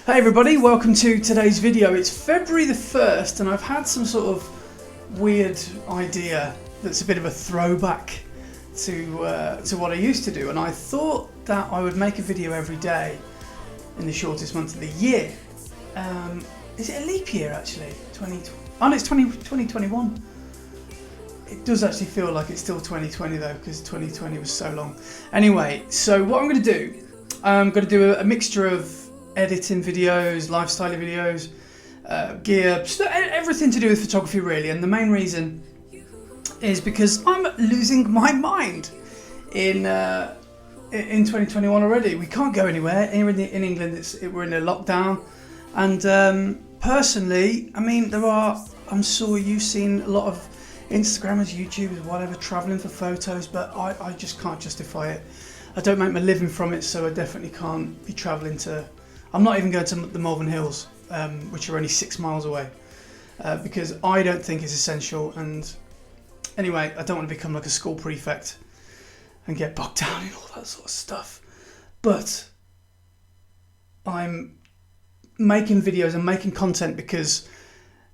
Hey everybody, welcome to today's video. It's February the 1st and I've had some sort of weird idea that's a bit of a throwback to what I used to do, and I thought that I would make a video every day in the shortest month of the year. Is it a leap year actually? Oh no, it's 2021. It does actually feel like it's still 2020 though, because 2020 was so long. Anyway, so what I'm going to do, a mixture of editing videos, lifestyle videos, gear, everything to do with photography really. And the main reason is because I'm losing my mind in 2021 already. We can't go anywhere. Here in England, we're in a lockdown. And personally, I mean, I'm sure you've seen a lot of Instagrammers, YouTubers, whatever, traveling for photos, but I just can't justify it. I don't make my living from it, so I definitely can't be traveling to... I'm not even going to the Malvern Hills, which are only 6 miles away, because I don't think it's essential. And anyway, I don't want to become like a school prefect and get bogged down in all that sort of stuff. But I'm making videos and making content because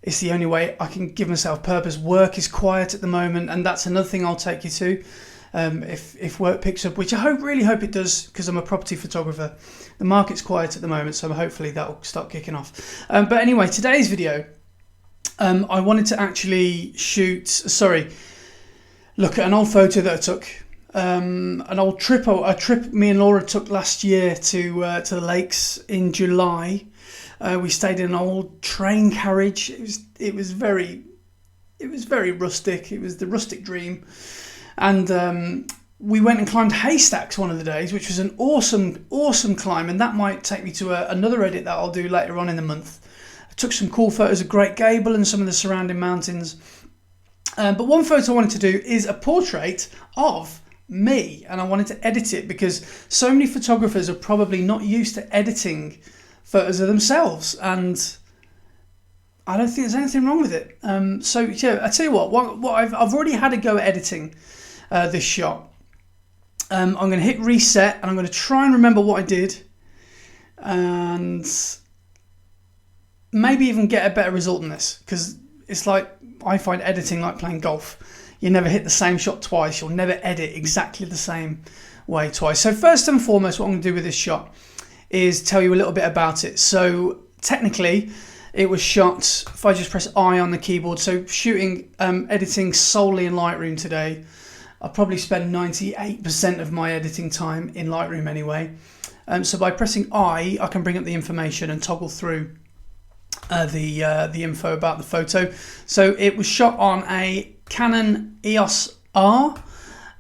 it's the only way I can give myself purpose. Work is quiet at the moment, and that's another thing I'll take you to. If work picks up, which I really hope it does, because I'm a property photographer. The market's quiet at the moment, so hopefully that will start kicking off. But anyway, today's video, I wanted to actually look at an old photo that I took. An old trip me and Laura took last year to the lakes in July. We stayed in an old train carriage. It was very rustic. It was the rustic dream. And we went and climbed haystacks one of the days, which was an awesome climb, and that might take me to another edit that I'll do later on in the month. I took some cool photos of Great Gable and some of the surrounding mountains. But one photo I wanted to do is a portrait of me, and I wanted to edit it because so many photographers are probably not used to editing photos of themselves, and I don't think there's anything wrong with it. So yeah, I tell you what I've already had a go at editing this shot. I'm going to hit reset and I'm going to try and remember what I did, and maybe even get a better result than this, because it's like, I find editing like playing golf. You never hit the same shot twice. You'll never edit exactly the same way twice. So first and foremost, what I'm going to do with this shot is tell you a little bit about it. So technically it was shot, if I just press I on the keyboard, so shooting, editing solely in Lightroom today. I'll probably spend 98% of my editing time in Lightroom anyway. So by pressing I can bring up the information and toggle through the info about the photo. So it was shot on a Canon EOS R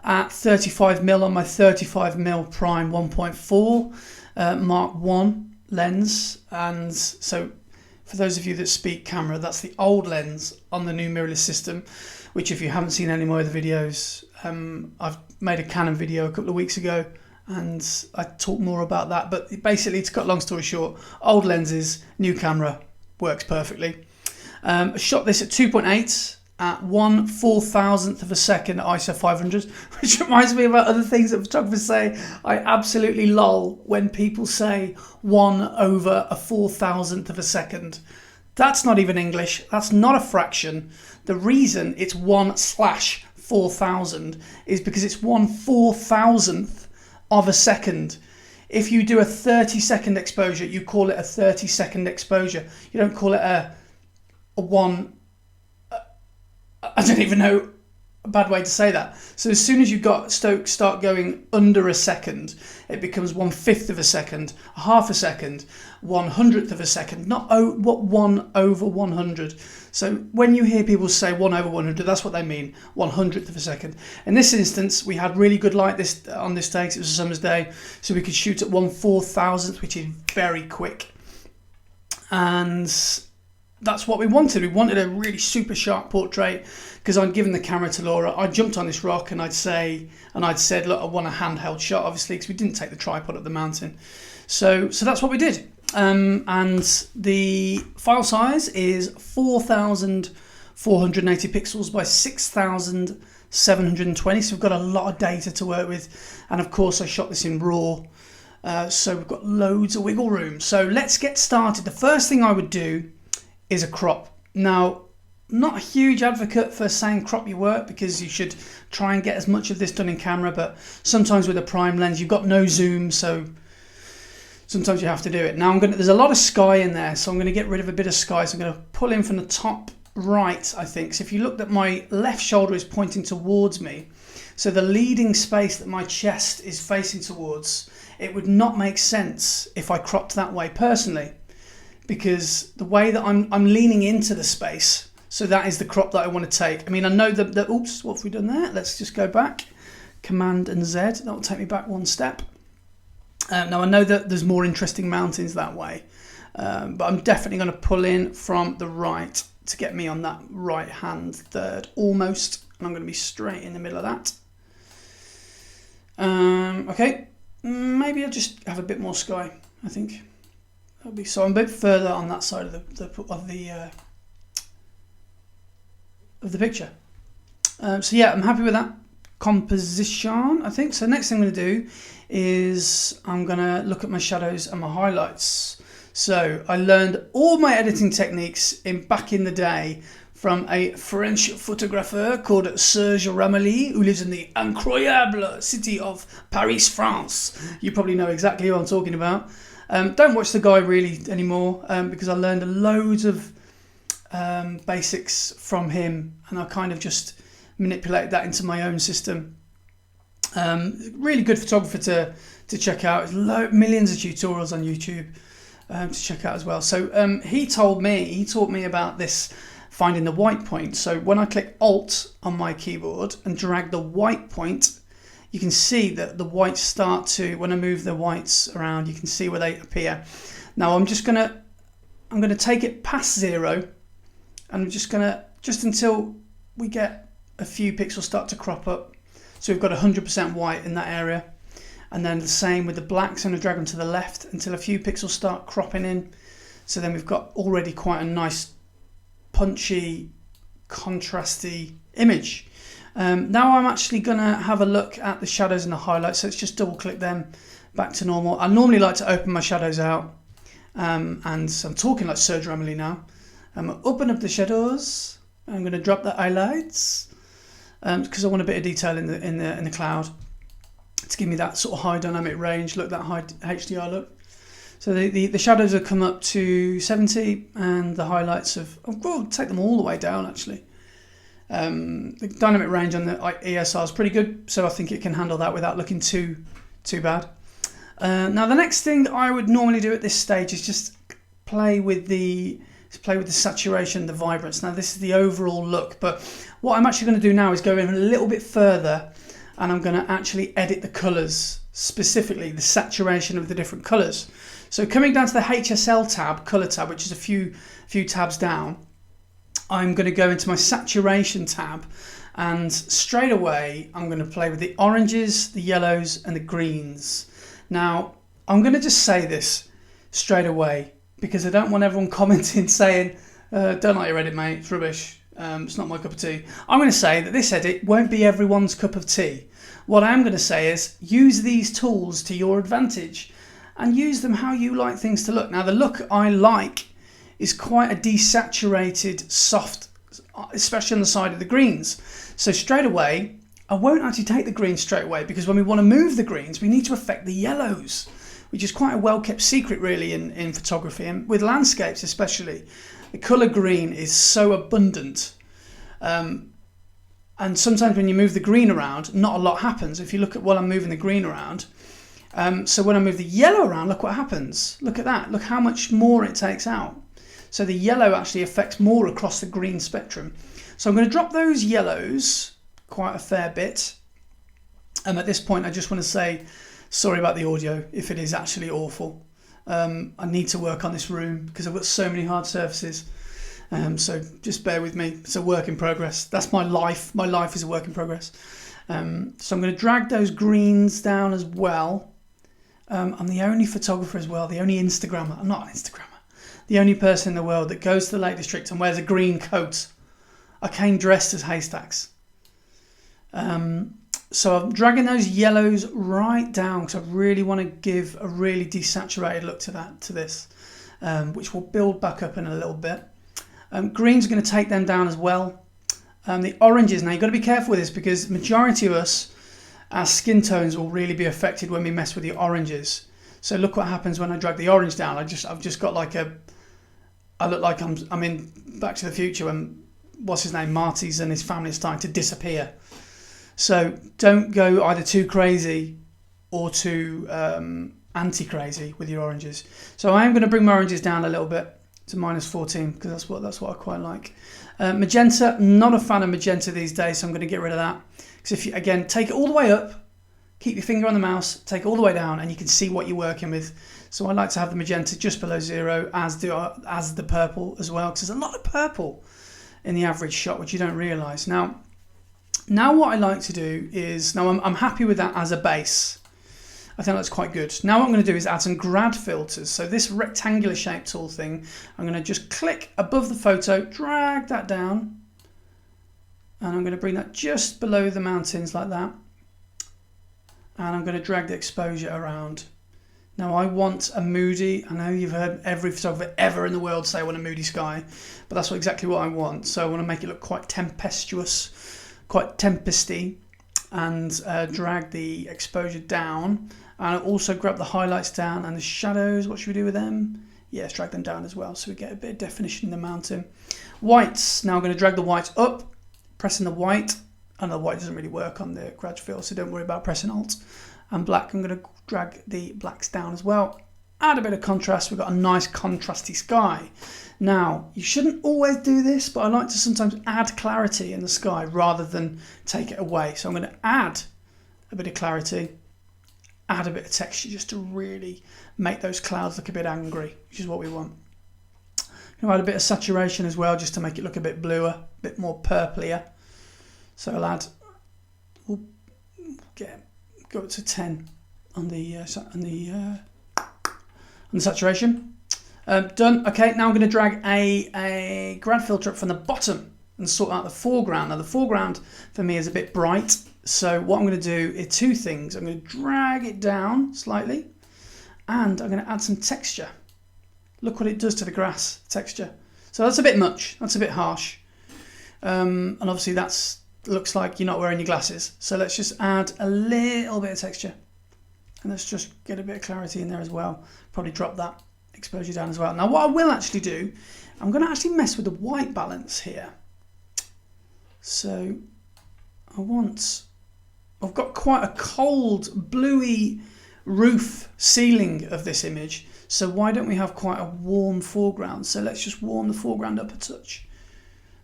at 35mm on my 35mm prime 1.4 Mark 1 lens. And so for those of you that speak camera, that's the old lens on the new mirrorless system, which if you haven't seen any more of the videos, I've made a Canon video a couple of weeks ago and I talk more about that. But basically, to cut a long story short, old lenses, new camera, works perfectly. I shot this at 2.8 at 1/4000th of a second at ISO 500, which reminds me about other things that photographers say. I absolutely lol when people say 1/4000th of a second. That's not even English. That's not a fraction. The reason it's 1/4000 is because it's 1/4000th of a second. If you do a 30-second exposure, you call it a 30-second exposure. You don't call it a one. I don't even know a bad way to say that. So as soon as you start going under a second, it becomes 1/5 of a second, a half a second, 1/100th of a second, not 1/100. So when you hear people say 1/100, that's what they mean, 1/100th of a second. In this instance, we had really good light on this day because it was a summer's day, so we could shoot at 1/4000th, which is very quick. And that's what we wanted. We wanted a really super sharp portrait because I'd given the camera to Laura. I jumped on this rock and I'd said, look, I want a handheld shot, obviously, because we didn't take the tripod up the mountain. So that's what we did. And the file size is 4,480 pixels by 6,720. So we've got a lot of data to work with. And of course, I shot this in RAW. So we've got loads of wiggle room. So let's get started. The first thing I would do is a crop. Now, not a huge advocate for saying crop your work, because you should try and get as much of this done in camera, but sometimes with a prime lens you've got no zoom, so sometimes you have to do it. Now there's a lot of sky in there, so I'm going to get rid of a bit of sky. So I'm going to pull in from the top right, I think. So if you look, that my left shoulder is pointing towards me, so the leading space that my chest is facing towards, it would not make sense if I cropped that way personally, because the way that I'm leaning into the space, so that is the crop that I want to take. I mean, I know that oops, what have we done there? Let's just go back, Command and Z, that will take me back one step. Now I know that there's more interesting mountains that way, but I'm definitely going to pull in from the right to get me on that right hand third almost, and I'm going to be straight in the middle of that. Okay, maybe I'll just have a bit more sky, I think. That'll be, so I'm a bit further on that side of the picture. So yeah, I'm happy with that composition, I think. So next thing I'm going to do is I'm going to look at my shadows and my highlights. So I learned all my editing techniques back in the day from a French photographer called Serge Ramelli, who lives in the incroyable city of Paris, France. You probably know exactly who I'm talking about. Don't watch the guy really anymore, because I learned loads of basics from him, and I kind of just manipulate that into my own system. Really good photographer to check out. There's millions of tutorials on YouTube to check out as well. So he taught me about this, finding the white point. So when I click Alt on my keyboard and drag the white point, you can see that the whites start to, when I move the whites around, you can see where they appear. Now I'm going to take it past 0, and I'm just until we get a few pixels start to crop up. So we've got 100% white in that area, and then the same with the blacks. I'm going to drag them to the left until a few pixels start cropping in. So then we've got already quite a nice punchy, contrasty image. Now I'm actually going to have a look at the shadows and the highlights. So let's just double click them back to normal. I normally like to open my shadows out, and so I'm talking like Serge Ramelli now. Open up the shadows. I'm going to drop the highlights because I want a bit of detail in the cloud to give me that sort of high dynamic range look, that high HDR look. So the shadows have come up to 70, and the highlights have, I'll take them all the way down actually. The dynamic range on the ESR is pretty good, so I think it can handle that without looking too bad. Now the next thing that I would normally do at this stage is just play with the saturation, the vibrance. Now this is the overall look, but what I'm actually going to do now is go in a little bit further, and I'm going to actually edit the colours, specifically the saturation of the different colours. So coming down to the HSL tab, colour tab, which is a few tabs down, I'm going to go into my saturation tab, and straight away I'm going to play with the oranges, the yellows and the greens. Now I'm going to just say this straight away, because I don't want everyone commenting saying, don't like your edit mate, it's rubbish, it's not my cup of tea. I'm going to say that this edit won't be everyone's cup of tea. What I'm going to say is use these tools to your advantage and use them how you like things to look. Now the look I like is quite a desaturated, soft, especially on the side of the greens. So straight away, I won't actually take the greens straight away, because when we want to move the greens, we need to affect the yellows, which is quite a well-kept secret really in photography, and with landscapes especially. The colour green is so abundant, and sometimes when you move the green around, not a lot happens. If you look at while I'm moving the green around, so when I move the yellow around, look what happens. Look at that, look how much more it takes out. So the yellow actually affects more across the green spectrum. So I'm going to drop those yellows quite a fair bit. At this point I just want to say sorry about the audio if it is actually awful. I need to work on this room because I've got so many hard surfaces. So just bear with me. It's a work in progress. That's my life. My life is a work in progress. So I'm going to drag those greens down as well. I'm the only photographer as well, the only Instagrammer. I'm not an Instagrammer. The only person in the world that goes to the Lake District and wears a green coat. I came dressed as haystacks. So I'm dragging those yellows right down because I really want to give a really desaturated look to this, which will build back up in a little bit. Green's going to take them down as well. The oranges, now you've got to be careful with this because majority of us, our skin tones will really be affected when we mess with the oranges. So look what happens when I drag the orange down. I've just got like I look like I'm in Back to the Future when, what's his name, Marty's and his family is starting to disappear. So don't go either too crazy or too anti-crazy with your oranges. So I am going to bring my oranges down a little bit to -14 because that's what I quite like. Magenta, not a fan of magenta these days, so I'm going to get rid of that. Because if you, again, take it all the way up, keep your finger on the mouse, take it all the way down, and you can see what you're working with. So I like to have the magenta just below 0, as the purple as well, because there's a lot of purple in the average shot, which you don't realise. Now what I like to do is, now I'm happy with that as a base. I think that's quite good. Now what I'm going to do is add some grad filters. So this rectangular shape tool thing, I'm going to just click above the photo, drag that down, and I'm going to bring that just below the mountains like that. And I'm going to drag the exposure around. Now I want a moody, I know you've heard every photographer ever in the world say I want a moody sky, but that's exactly what I want. So I want to make it look quite tempestuous, quite tempesty, and drag the exposure down. And also grab the highlights down and the shadows. What should we do with them? Yes, drag them down as well so we get a bit of definition in the mountain. Whites, now I'm going to drag the whites up, pressing the white. I know the white doesn't really work on the Grad fill, so don't worry about pressing Alt. And black, I'm going to drag the blacks down as well. Add a bit of contrast, we've got a nice contrasty sky. Now, you shouldn't always do this, but I like to sometimes add clarity in the sky rather than take it away. So I'm going to add a bit of clarity, add a bit of texture just to really make those clouds look a bit angry, which is what we want. I'm going to add a bit of saturation as well, just to make it look a bit bluer, a bit more purplier. So I'll add, we'll go up to 10 on the saturation. Done. Okay, now I'm going to drag a grad filter up from the bottom and sort out the foreground. Now the foreground for me is a bit bright, so what I'm going to do is two things. I'm going to drag it down slightly, and I'm going to add some texture. Look what it does to the grass texture. So that's a bit much. That's a bit harsh, and obviously that's looks like you're not wearing your glasses. So let's just add a little bit of texture, and let's just get a bit of clarity in there as well. Probably drop that exposure down as well. Now what I will actually do, I'm going to actually mess with the white balance here. So I've got quite a cold bluey roof ceiling of this image, so why don't we have quite a warm foreground? So let's just warm the foreground up a touch.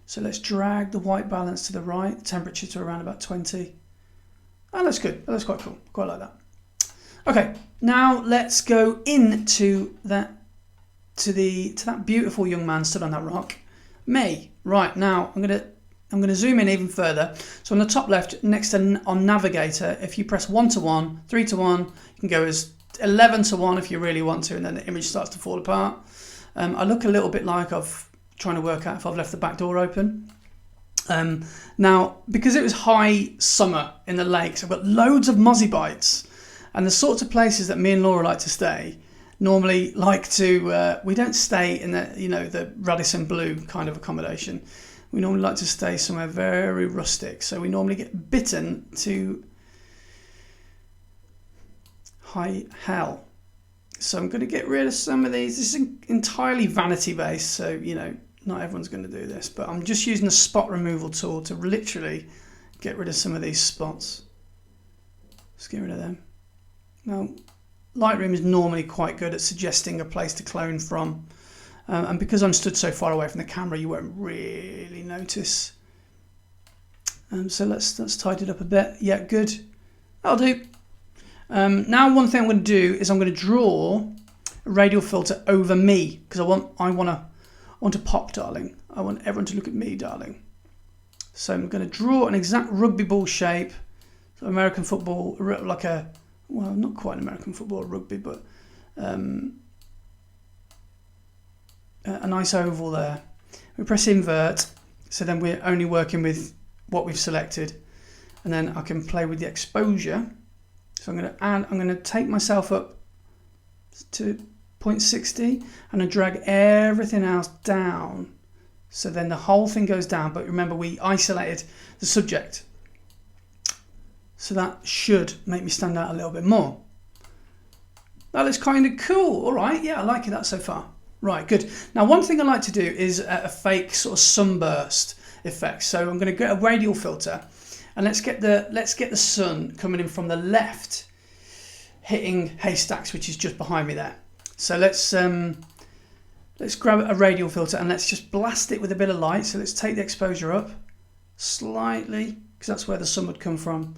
So let's drag the white balance to the right, temperature to around about 20. Oh, that's good. That's quite cool. Quite like that. Okay, now let's go into that to that beautiful young man stood on that rock. Me. Right, now I'm gonna zoom in even further. So on the top left, next to on navigator, if you press 1 to 1, 3 to 1, you can go as 11 to 1 if you really want to, and then the image starts to fall apart. I look a little bit like I've trying to work out if I've left the back door open. Now, because it was high summer in the lakes, I've got loads of mozzie bites, and the sorts of places that me and Laura like to stay normally like to, we don't stay in the, the Radisson Blue kind of accommodation. We normally like to stay somewhere very rustic, so we normally get bitten to high hell. So I'm going to get rid of some of these. This is entirely vanity based, so not everyone's going to do this, but I'm just using the spot removal tool to literally get rid of some of these spots. Just get rid of them. Now, Lightroom is normally quite good at suggesting a place to clone from, and because I'm stood so far away from the camera, you won't really notice. So let's tidy it up a bit. Yeah, good. That'll do. Now, one thing I'm going to do is I'm going to draw a radial filter over me, because I want to pop, darling. I want everyone to look at me, darling. So I'm going to draw an exact rugby ball shape, so American football, like well, not quite an American football, rugby, but a nice oval there. We press invert, so then we're only working with what we've selected. and then I can play with the exposure. So I'm going to take myself up to 0.60 and I drag everything else down. So then the whole thing goes down, but remember we isolated the subject. So that should make me stand out a little bit more. That looks kind of cool. All right, yeah, I like it that so far. Right, good. Now one thing I like to do is a fake sort of sunburst effect. So I'm going to get a radial filter, and let's get the sun coming in from the left, hitting haystacks, which is just behind me there. So let's grab a radial filter and let's just blast it with a bit of light. So let's take the exposure up slightly, because that's where the sun would come from,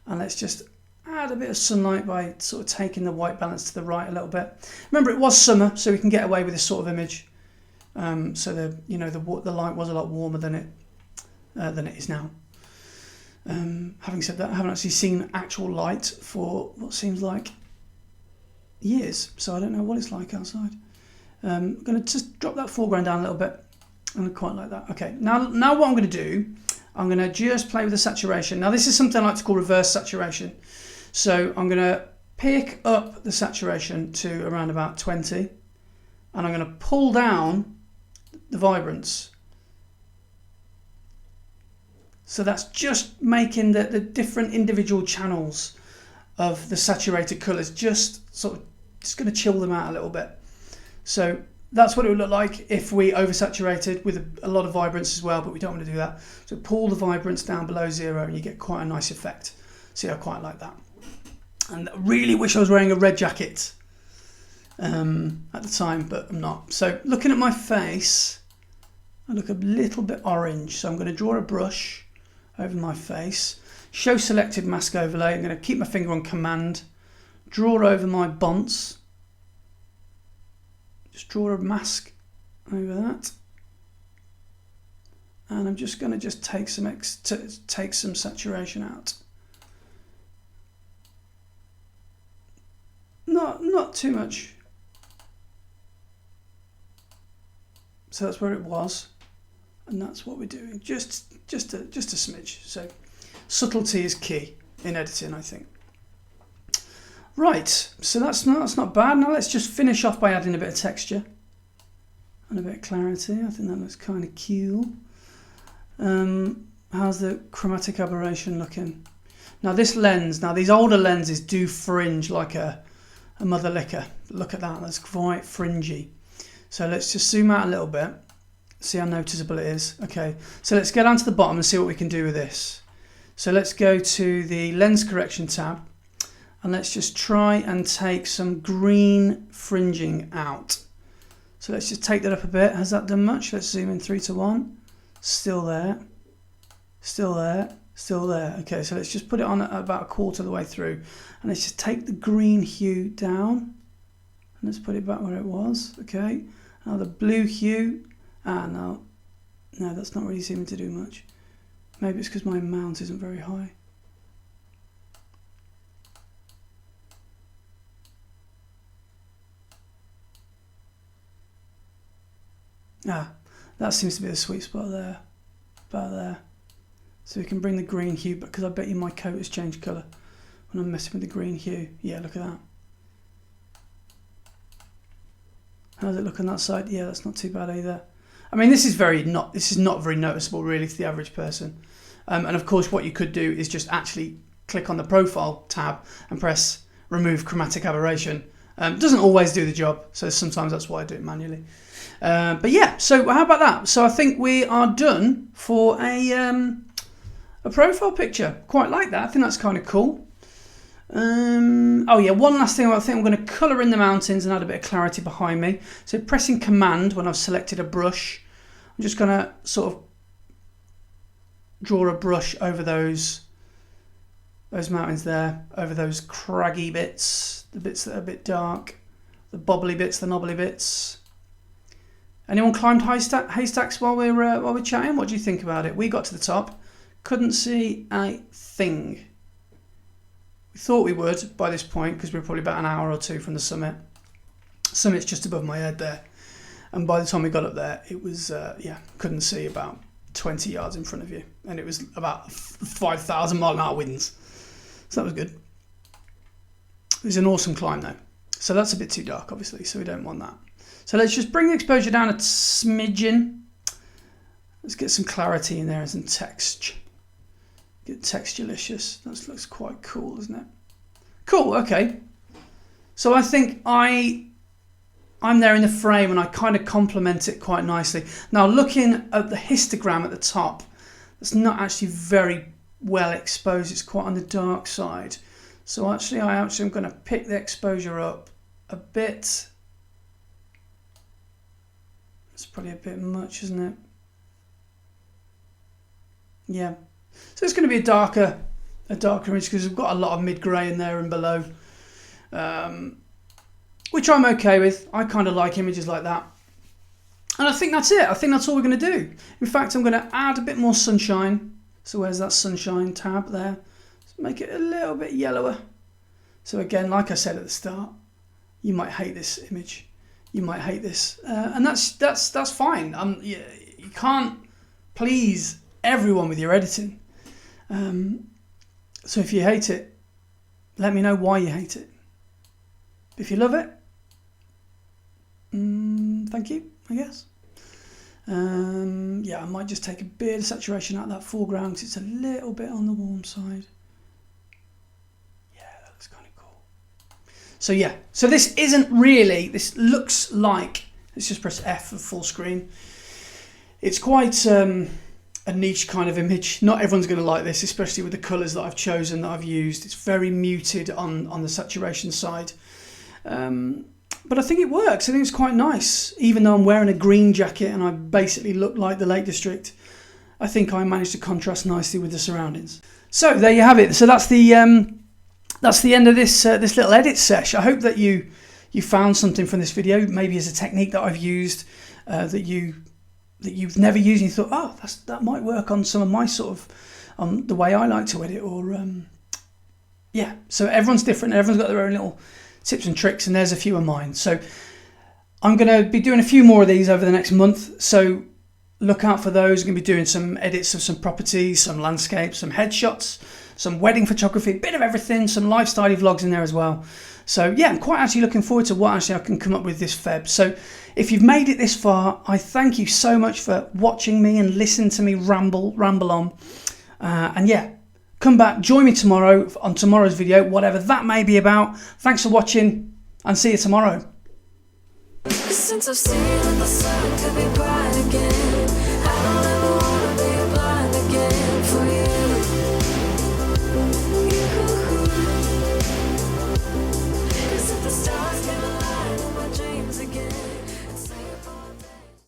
and let's just add a bit of sunlight by sort of taking the white balance to the right a little bit. Remember, it was summer, so we can get away with this sort of image. So the light was a lot warmer than it is now. Having said that, I haven't actually seen actual light for what seems like years, so I don't know what it's like outside. I'm going to just drop that foreground down a little bit, and I quite like that. Okay, now what I'm going to do, I'm going to just play with the saturation. Now this is something I like to call reverse saturation. So I'm going to pick up the saturation to around about 20, and I'm going to pull down the vibrance. So that's just making the different individual channels of the saturated colours just going to chill them out a little bit. So that's what it would look like if we oversaturated with a lot of vibrance as well, but we don't want to do that. So pull the vibrance down below 0 and you get quite a nice effect. See, I quite like that. And I really wish I was wearing a red jacket at the time, but I'm not. So looking at my face, I look a little bit orange. So I'm going to draw a brush over my face, show selected mask overlay. I'm going to keep my finger on command, draw over my bonds, just draw a mask over that, and I'm just going to take some saturation out. Not too much. So that's where it was, and that's what we're doing. Just a smidge. So subtlety is key in editing, I think. Right, so that's not bad. Now let's just finish off by adding a bit of texture and a bit of clarity. I think that looks kind of cool. How's the chromatic aberration looking? Now this lens, these older lenses do fringe like a mother liquor. Look at that, that's quite fringy. So let's just zoom out a little bit, see how noticeable it is. Okay, so let's go down to the bottom and see what we can do with this. So let's go to the lens correction tab, and let's just try and take some green fringing out. So let's just take that up a bit. Has that done much? Let's zoom in 3 to 1. Still there, still there, still there. Okay, so let's just put it on at about a quarter of the way through, and let's just take the green hue down, and let's put it back where it was. Okay, now the blue hue, no, that's not really seeming to do much. Maybe it's because my mount isn't very high. That seems to be the sweet spot there, about there. So we can bring the green hue back, because I bet you my coat has changed colour when I'm messing with the green hue. Yeah, look at that. How's it look on that side? Yeah, that's not too bad either. I mean, this is not very noticeable really to the average person. And of course, what you could do is just actually click on the profile tab and press remove chromatic aberration. Doesn't always do the job, so sometimes that's why I do it manually. But yeah, so how about that? So I think we are done for a profile picture. Quite like that. I think that's kind of cool. Oh yeah, one last thing. I think I'm going to colour in the mountains and add a bit of clarity behind me. So pressing command when I've selected a brush, I'm just going to sort of draw a brush over those mountains there, over those craggy bits, the bits that are a bit dark, the bobbly bits, the knobbly bits. Anyone climbed haystacks while we're chatting? What do you think about it? We got to the top, couldn't see a thing. We thought we would by this point because we were probably about an hour or two from the summit. Summit's just above my head there, and by the time we got up there, it was couldn't see about 20 yards in front of you, and it was about 5,000 mile an hour winds. So that was good. It was an awesome climb though. So that's a bit too dark, obviously, so we don't want that. So let's just bring the exposure down a smidgen. Let's get some clarity in there and some texture. Get texturelicious. That looks quite cool, doesn't it? Cool, okay. So I think I'm there in the frame and I kind of complement it quite nicely. Now looking at the histogram at the top, it's not actually very well exposed. It's quite on the dark side. So actually I am going to pick the exposure up a bit. It's probably a bit much, isn't it? Yeah. So it's going to be a darker image because we've got a lot of mid-grey in there and below. Which I'm okay with. I kind of like images like that. And I think that's it. I think that's all we're going to do. In fact, I'm going to add a bit more sunshine. So where's that sunshine tab there? Let's make it a little bit yellower. So again, like I said at the start, you might hate this image. You might hate this. And that's fine. You can't please everyone with your editing. So if you hate it, let me know why you hate it. If you love it, thank you, I guess. Yeah, I might just take a bit of saturation out of that foreground because it's a little bit on the warm side. Yeah, that looks kind of cool. So yeah, so this isn't really, this looks like, let's just press F for full screen. It's quite a niche kind of image. Not everyone's going to like this, especially with the colours that I've chosen, that I've used. It's very muted on the saturation side. But I think it works. I think it's quite nice. Even though I'm wearing a green jacket and I basically look like the Lake District, I think I managed to contrast nicely with the surroundings. So there you have it. So that's the end of this this little edit sesh. I hope that you found something from this video, maybe as a technique that I've used that you've never used and you thought, oh, that might work on some of my sort of the way I like to edit, or yeah. So everyone's different. Everyone's got their own little tips and tricks, and there's a few of mine. So I'm going to be doing a few more of these over the next month, so look out for those. I'm going to be doing some edits of some properties, some landscapes, some headshots, some wedding photography, a bit of everything, some lifestyle vlogs in there as well. So yeah, I'm quite actually looking forward to what actually I can come up with this Feb. So if you've made it this far, I thank you so much for watching me and listening to me ramble on. And yeah, come back, join me tomorrow on tomorrow's video, whatever that may be about. Thanks for watching, and see you tomorrow. Since I've seen the sun could be bright again.